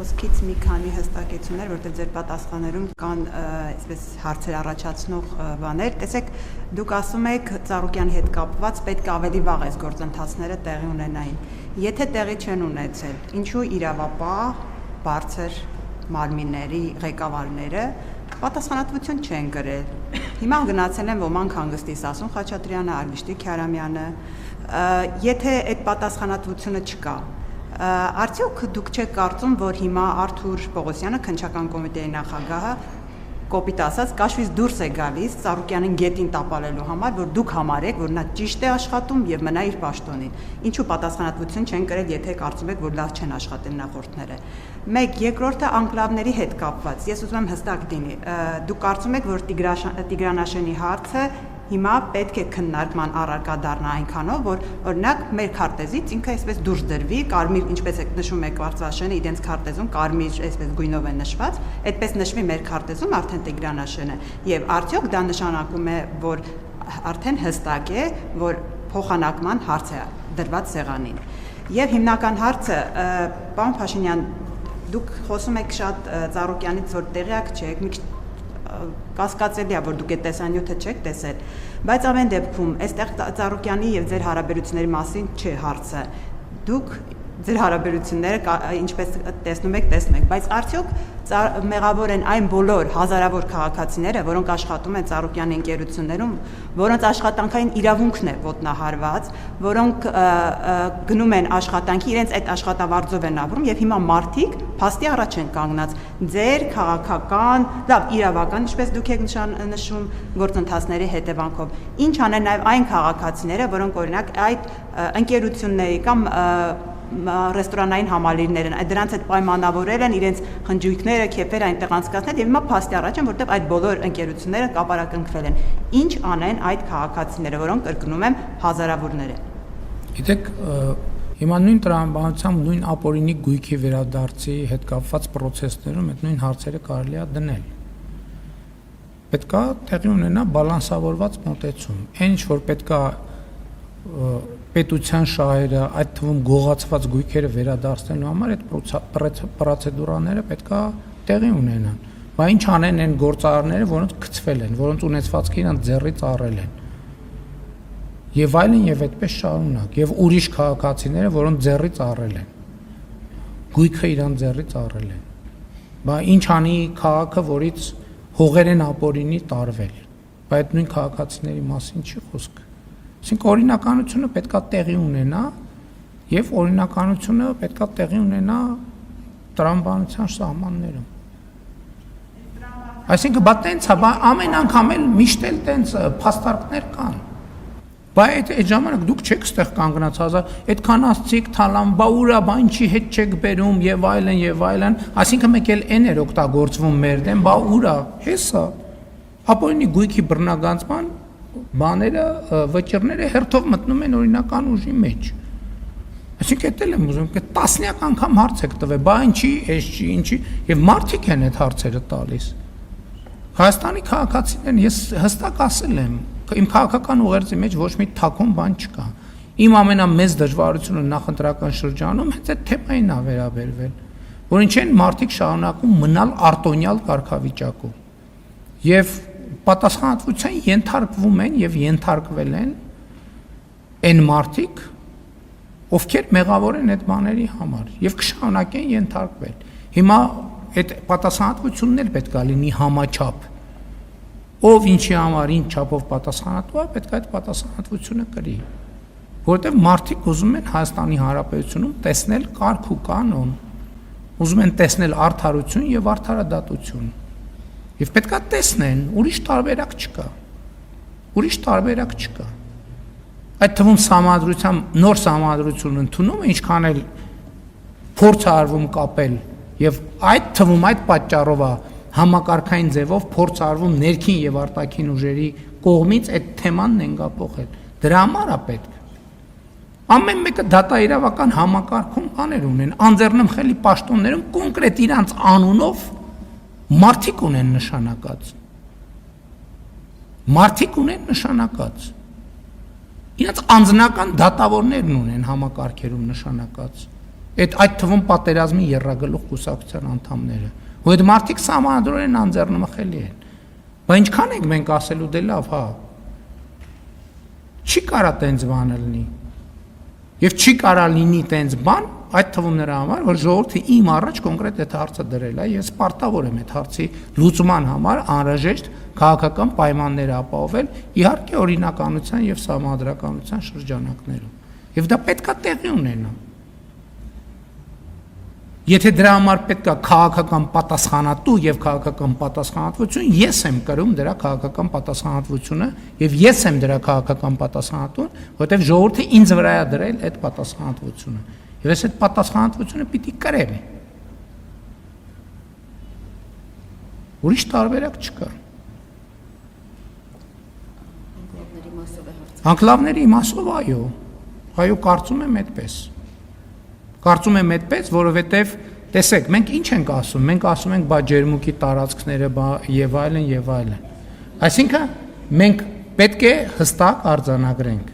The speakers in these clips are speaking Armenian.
խոսքից մի քանի հստակեցումներ, որտեղ ձեր պատասխաններում կան այսպես հարցեր առաջացնող բաներ։ Տեսեք, դուք ասում եք Ծառուկյանի հետ կապված պետք է ավելի վաղ այս գործընթացները տեղի ունենային։ Եթե տեղի չեն ունեցել, ինչու իրավապահ, բարձր մարմինների ղեկավարները պատասխանատվություն չեն կրել։ Հիմա գնացել են ոմանք հանգստիս ասում Խաչատրյանը, Արվիշտի Քյարամյանը, եթե այդ պատասխանատվությունը չկա, արդյոք դուք չեք կարծում, որ հիմա Արթուր Պողոսյանը, քննչական կոմիտեի նախագահը, կոպիտ ասած, կաշվից դուրս է գալիս Ծառուկյանին գետին տապալելու համար, որ դուք համարեք, որ նա ճիշտ է աշխատում եւ մնա իր պաշտոնին։ Ինչու պատասխանատվություն չեն կրել, եթե կարծում եք, որ լավ չեն աշխատել նախորդները։ Մեկ, երկրորդը անկլավների հետ կապված։ Ես ուզում եմ հստակ լինի։ Դուք կարծում եք, որ Տիգրանաշենի հարցը հիմա պետք է քննարկման առարկա դառնա այնքանով, որ օրինակ մեր քարտեզից ինքը այսպես դուրս դրվի, կարմիր, ինչպես եք նշում եք Վարդվաշենը, իրենց քարտեզում կարմիր այսպես գույնով է նշված, այդպես նշվի մեր քարտեզում արդեն Տիգրանաշենը։ Եվ արդյոք դա նշանակում է, որ արդեն հստակ է, որ փոխանակման հարց է դրված սեղանին։ Եվ հիմնական հարցը, պարոն Փաշինյան, դուք խոսում եք շատ Ծառուկյանից, որ տեղյակ չեք, կասկածելի է, որ դուք այդ տեսանյութը չեք տեսել, բայց ամեն դեպքում այստեղ Ծառուկյանի եւ ձեր հարաբերությունների մասին չէ հարցը։ Դուք ձեր հարաբերությունները ինչպես տեսնում եք, բայց արդյոք մեղավոր են այն բոլոր հազարավոր քաղաքացիները, որոնք աշխատում են Ծառուկյանի ընկերություններում, որոնց աշխատանքային իրավունքն է ոտնահարված, որոնք գնում են աշխատանքի, իրենց այդ աշխատավարձով են ապրում եւ հիմա մարդիկ փաստի առաջ են կանգնած ձեր քաղաքական, լավ, իրավական, ինչպես դուք եք նշում, գործընթացների հետևանքով։ Ինչ անեն նաեւ այն քաղաքացիները, որոնք օրինակ այդ ընկերությունների կամ ռեստորանային համալիրներն դրանց հետ պայմանավորել են իրենց խնջույքները, քեֆերը այնտեղ անցկացնել եւ հիմա փաստի առաջ են, որտեղ այդ բոլոր ընկերությունները կապարակնքվել են։ Ինչ անեն այդ քաղաքացիները, որոնք կրկնում եմ հազարավորներ են։ Գիտեք, հիմա նույն տրամաբանությամբ, նույն ապօրինի գույքի վերադարձի հետ կապված process-ներում այդ նույն հարցերը կարելի է դնել։ Պետք է տեղի ունենա բալանսավորված մոտեցում։ Այն ինչ որ պետք է պետության շահերը, այդ թվում գողացված գույքերը վերադարձնելու համար այդ պրոցեդուրաները պետք է տեղի ունենան։ Բայց ինչ անեն այն գործարարները, որոնց գցվել են, որոնց ունեցվածքը իրանց ձեռից առել են։ Եվ այլն եւ այդպես շարունակ, եւ ուրիշ քաղաքացիները, որոնց ձեռից առել են։ Գույքը իրանց ձեռից առել են։ Բայց ինչ անի քաղաքը, որից հողեր են ապօրինի տարվել։ Բայց այդ նույն քաղաքացիների մասին չի խոսքը։ Այսինքն օրինականությունը պետք է տեղի ունենա եւ օրինականությունը պետք է տեղի ունենա տրամաբանության սահմաններում։ Այսինքն բա տենց է, ամեն անգամ էլ միշտ էլ տենց փաստարկներ կան։ Բայց այդ ժամանակ դուք չեք ստեղ կանգնած հազար, այդքան ասցիք թալամ, բա ուրա, բա ինչի հետ չեք բերում եւ այլն, այսինքն մեկ էլ այն էր օգտագործվում մեր դեմ, բա ուրա, հեսա։ Ապօրինի գույքի բռնագանձման բաները, վճիռները հերթով մտնում են օրինական ուժի մեջ։ Այսինքն դա էլ եմ ուզում, કે տասնյակ անգամ հարց եք տվել, բա ինչի, եւ մարդիկ են այդ հարցերը տալիս։ Հայաստանի քաղաքացիներն ես հստակ ասել եմ, իմ քաղաքական ուղերձի մեջ ոչ մի թաքուն բան չկա։ Իմ ամենամեծ դժվարությունը նախընտրական շրջանում հենց այդ թեմային է վերաբերվել, որ ինչ են մարդիկ շարունակում մնալ արտոնյալ կարգավիճակում։ Եվ պատասխանատվության ենթարկվում են եւ ենթարկվել են այն մարդիկ, ովքեր մեղավոր են այդ բաների համար եւ կշարունակեն ենթարկվել։ Հիմա այդ պատասխանատվությունն էլ պետք է լինի համաչափ։ Ով ինչի համար ինչ չափով պատասխանատու է, պետք է այդ պատասխանատվությունը կրի։ Որովհետեւ մարդիկ ուզում են Հայաստանի Հանրապետությունում տեսնել կարգ ու կանոն, ուզում են տեսնել արդարություն եւ արդարադատություն։ Եվ պետք է տեսնեն, ուրիշ տարբերակ չկա։ Այդ թվում սահմանադրության նոր սահմանադրություն ընդունումը ինչքան էլ փորձ արվում կապել եւ այդ թվում այդ պատճառով է համակարգային ձևով փորձ արվում ներքին եւ արտաքին ուժերի կողմից այդ թեման նենգափոխել։ Դրա համար է պետք։ Ամեն մեկը դատաիրավական համակարգում բաներ ունեն, անձեռնմխելի պաշտոններում կոնկրետ իրանց անունով մարդիկ ունեն նշանակած։ Իրանց անձնական դատավորներն ունեն համակարգերում նշանակած։ այդ թվում պատերազմի եռագլուխ կուսակցության անդամները, ու այդ մարդիկ սահմանադրորեն անձեռնմխելի են։ Բայց ինչքան ենք մենք ասելու դե լավ, հա։ Չի կարա տենց բանը լինի։ Եվ չի կարա լինի տենց բան, այդ թվում նրա համար, որ ժողովուրդը իմ առաջ կոնկրետ այդ հարցը դրել է, ես պարտավոր եմ այդ հարցի լուծման համար անհրաժեշտ քաղաքական պայմաններ ապահովել, իհարկե օրինականության եւ սահմանադրականության շրջանակներում։ Եվ դա պետքա տեղի ունենա։ Եթե դրա համար պետքա քաղաքական պատասխանատու եւ քաղաքական պատասխանատվություն, ես եմ կրում դրա քաղաքական պատասխանատվությունը եւ ես եմ դրա քաղաքական պատասխանատուն, որովհետեւ ժողովուրդը ինձ վրա է դրել այդ պատասխանատվությունը։ Եվ ես այդ պատասխանատվությունը պիտի կրեմ։ Ուրիշ տարբերակ չկա։ Անկլավների մասով այո։ Այո, կարծում եմ այդպես։ Կարծում եմ այդպես, որովհետև տեսեք, մենք ինչ ենք ասում, մենք ասում ենք բա ջերմուկի տարածքները եւ այլն եւ այլն։ Այսինքն մենք պետք է հստակ արձանագրենք,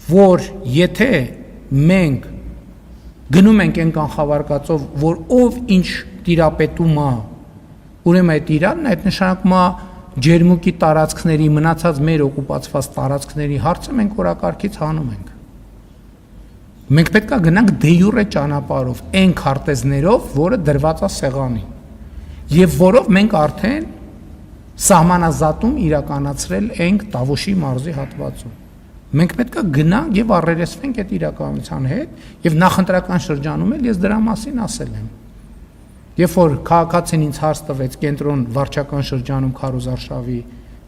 որ եթե մենք գնում ենք այն կանխավարկածով, որ ով ինչ տիրապետում է, ուրեմն այդ Իրանն այդ նշանակում է ջերմուկի տարածքների մնացած մեր օկուպացված տարածքների հարցը մենք օրակարգից հանում ենք։ Մենք պետք է գնանք դե յուրե ճանապարհով, այն քարտեզներով, որը դրված է սեղանին, եւ որով մենք արդեն սահմանազատում իրականացրել ենք Տավուշի մարզի հատվածում։ Մենք պետք է գնանք եւ առերեսվենք այդ իրականության հետ, եւ նախընտրական շրջանում էլ ես դրա մասին ասել եմ։ Երբ որ քաղաքացին ինձ հարց տվեց կենտրոն վարչական շրջանում քարոզարշավի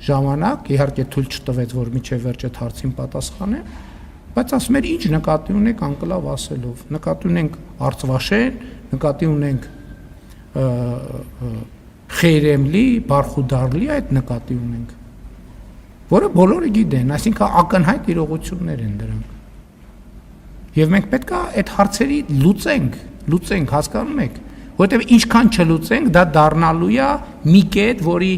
ժամանակ, իհարկե թույլ չտվեց, որ միջև վերջ այդ հարցին պատասխանեմ, բայց ասում էր ինչ նկատի ունենք անկլավ ասելով, նկատի ունենք Արցվաշեն, նկատի ունենք Խեյրեմլի, Բարխուդարլի, այդ նկատի ունենք, որը բոլորը գիտեն, այսինքն ակնհայտ իրողություններ են դրանք։ Եվ մենք պետք է այդ հարցերի լուծենք, հասկանում եք, որովհետև ինչքան չլուծենք, դա դառնալու է մի կետ, որի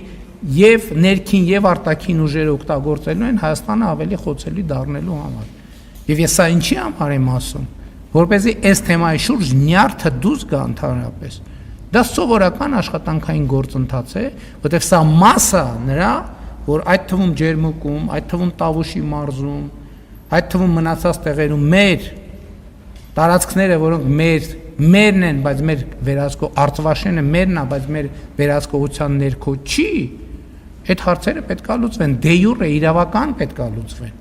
եւ ներքին եւ արտաքին ուժերը օգտագործելու են Հայաստանը ավելի խոցելի դառնելու համար։ Եվ ես սա ինչի համար եմ ասում, որպեսզի այս թեմայի շուրջ նյարդը դուրս գա ընդհանրապես։ Դա սովորական աշխատանքային գործընթաց է, որտեղ սա մասը նրա, որ այդ թվում ջերմուկում, այդ թվում Տավուշի մարզում, այդ թվում մնացած տեղերում մեր տարածքները, որոնք մերն են, բայց մեր վերահսկող Արցվաշենը մերն է, բայց մեր վերահսկողության ներքո չի, այդ հարցերը պետք է լուծվեն, դե յուրե իրավական պետք է լուծվեն։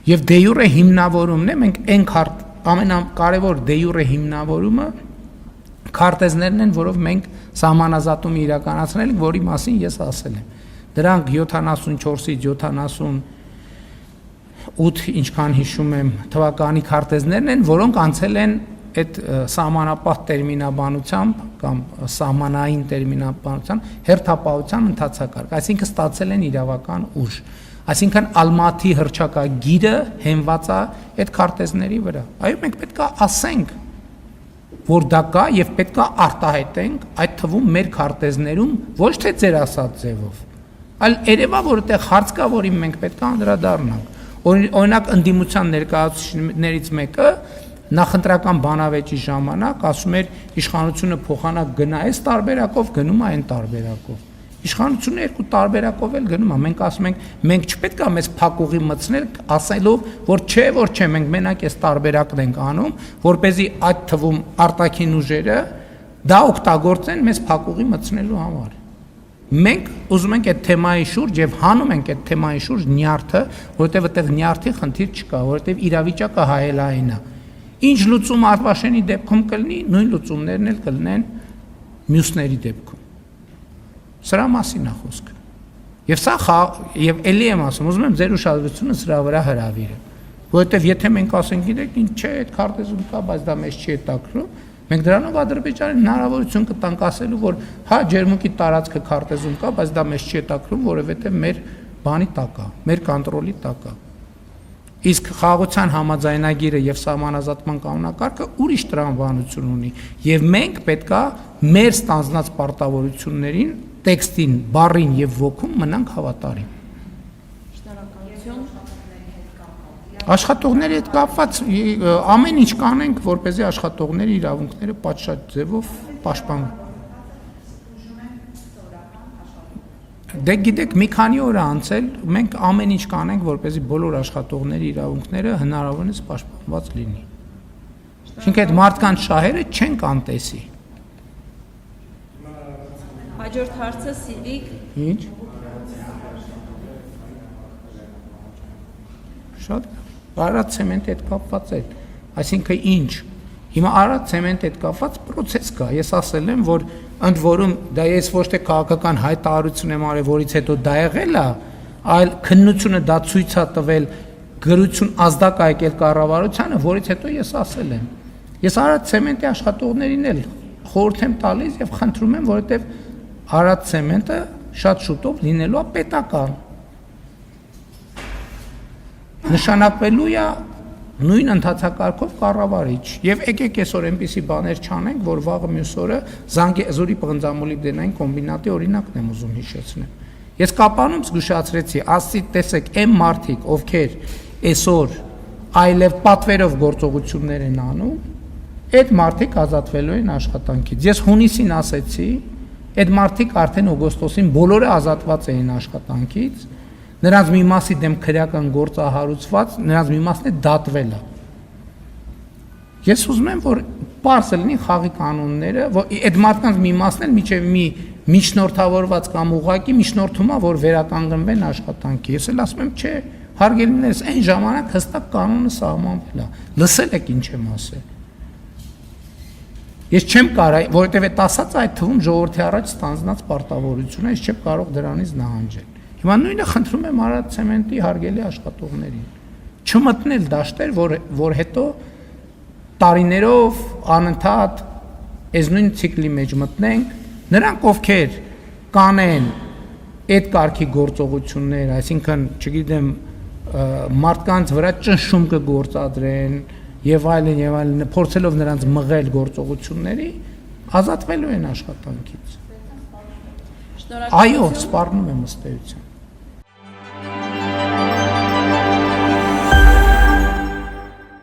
Եվ դե յուրե հիմնավորումն է, մենք այն ամենակարևոր դե յուրե հիմնավորումը քարտեզներն են, որով մենք սահմանազատում իրականացնել ենք, որի մասին ես ասել եմ։ Դրանք 74-ից 78, ինչքան հիշում եմ, թվականի քարտեզներն են, որոնք անցել են այդ սահմանապահ տերմինաբանությամբ կամ սահմանային տերմինաբանությամբ հերթապահության ընթացակարգ, այսինքն ստացել են իրավական ուժ։ Այսինքն Ալմատի հռչակագիրը հենված է այդ քարտեզների վրա։ Այո, մենք պետք է ասենք, որ դա կա եւ պետք է արտահայտենք այդ թվում մեր քարտեզներում ոչ թե ձեր ասած ձևով, այլ երևա որ այդտեղ հարց կա, որին մենք պետք է անդրադառնանք։ Օրինակ ընդդիմության ներկայացուցիչներից մեկը նախընտրական բանավեճի ժամանակ ասում էր իշխանությունը փոխանակ գնա այս տարբերակով, գնում է այն տարբերակով։ Իշխանությունը երկու տարբերակով էլ գնում է, մենք ասում ենք, մենք չպետք է մեզ փակուղի մտցնել, ասելով, որ չէ, մենք մենակ այս տարբերակն ենք անում, որպեսզի այդ թվում արտաքին ուժերը դա օգտագործեն մեզ փակուղի մտցնելու համար։ Մենք ուզում ենք այդ թեմայի շուրջ եւ հանում ենք այդ թեմայի շուրջ նյարդը, որովհետեւ այդտեղ նյարդի խնդիր չկա, որովհետեւ իրավիճակը հայելային է։ Ինչ լուծում Արվաշենի դեպքում կլինի, նույն լուծումներն էլ կլինեն մյուսների դեպքում։ Սրա մասին է խոսքը։ Եվ սա եւ էլի եմ ասում, ուզում եմ ձեր ուշադրությունը սրա վրա հրավիրեմ, որովհետեւ եթե մենք ասենք, գիտեք, ինչ չէ, այդ քարտեզում կա, բայց դա մեզ չի հետաքրում, մենք դրանով Ադրբեջանին հնարավորություն կտանք ասելու, որ հա ջերմուկի տարածքը քարտեզում կա, բայց դա մեզ չի հետաքրում, որովհետեւ մեր բանի տակ է, մեր կոնտրոլի տակ է։ Իսկ խաղաղության համաձայնագիրը եւ սահմանազատման կանոնակարգը ուրիշ տրամաբանություն ունի եւ մենք պետքա մեր ստանձնած պարտավորություններին, տեքստին, բառին եւ ոգուն մնանք հավատարիմ։ Աշխատողների հետ կապված ամեն ինչ կանենք, որպեսզի աշխատողների իրավունքները պատշաճ ձևով պաշտպանվեն։ Դե գիտեք, մի քանի օր անցել, մենք ամեն ինչ կանենք, որպեսզի բոլոր աշխատողների իրավունքները հնարավորինս պաշտպանված լինի։ Çünkü այդ մարդկանց շահերը չեն կանտեսի։ Հաջորդ հարցը Սիվիկ։ Ինչ։ Շատ Արադ ցեմենտի հետ կապված է։ Այսինքն ինչ։ Հիմա Արադ ցեմենտի հետ կապված process կա։ Ես ասել եմ, որ ընդ որում դա ես ոչ թե քաղաքական հայտարարություն եմ արել, որից հետո դա եղել է, այլ քննությունը դա ցույց է տվել գրություն ազդակ է եկել կառավարությանը, որից հետո ես ասել եմ։ Ես Արադ ցեմենտի աշխատողներին էլ խորհուրդ եմ տալիս եւ խնդրում եմ, որովհետեւ Արադ ցեմենտը շատ շուտով լինելու է պետական։ Նշանակվելու է նույն ընթացակարգով կառավարիչ եւ եկեք այսօր այնպիսի բաներ չանենք, որ վաղը մյուս օրը Զանգեզուրի պղնձամոլիբդենային կոմբինատի օրինակն եմ ուզում հիշեցնել։ Ես կապանում զգուշացրեցի, ասի տեսեք, այն մարդիկ, ովքեր այսօր այլև պատվերով գործողություններ են անում, այդ մարդիկ ազատվելու են աշխատանքից։ Ես հունիսին ասեցի, այդ մարդիկ արդեն օգոստոսին բոլորը ազատված էին աշխատանքից, նրանց մի մասի դեմ քրեական գործ է հարուցված, նրանց մի մասն է դատվել է։ Ես ուզում եմ, որ պարզ լինի խաղի կանոնները, որ այդ մարդկանց մի մասն էլ միջև մի միջնորդավորված կամ ուղղակի միջնորդում է, որ վերականգնվեն աշխատանքի։ Ես էլ ասում եմ, չէ, հարգելիներս, այն ժամանակ հստակ կանոնը սահմանվել է։ Լսել եք ինչ եմ ասել։ Ես չեմ կարող, որովհետև այդ ասած այդ թվում ժողովրդի առաջ ստանձնած պարտավորություն է, ես չեմ կարող դրանից նահանջել։ Հիմա նույնը խնդրում եմ Արադ ցեմենտի հարգելի աշխատողներին չմտնել դաշտեր, որ հետո տարիներով անընդհատ այս նույն ցիկլի մեջ մտնենք, նրանք ովքեր կանեն այդ կարգի գործողություններ, այսինքն, չգիտեմ, մարդկանց վրա ճնշում կգործադրեն եւ այլն, փորձելով նրանց մղել գործողությունների, ազատվելու են աշխատանքից։ Այո, սպառնում եմ ըստ էության։